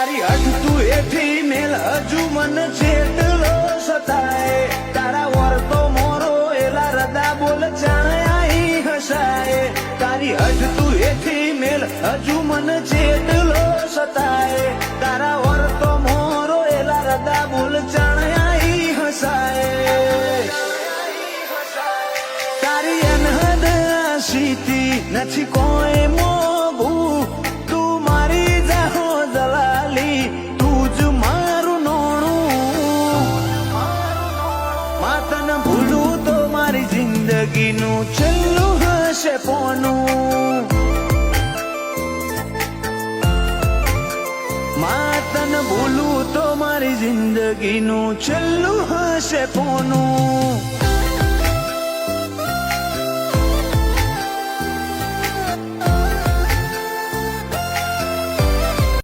તારી અટતું એથી મેલ હજુ મન જેટલો સતાય તારા વર્તો મોરો એલા રદા બોલ ચાઈ હસાય તારી અટતું એથી મેલ હજુ મન જેટલો સતાય તારા વર્તો મોરો એલા રદા બોલ ચાઈ હસાય તારી અનહદ આશીતી નથી કોઈ મોગું તું મારી જાહો દલાલી તું જ મારું નોણું માતન ભૂલું તો મારી જિંદગીનું છેલ્લું હશે પોનું માતન ભૂલું તો મારી જિંદગીનું છેલ્લું હશે પોનું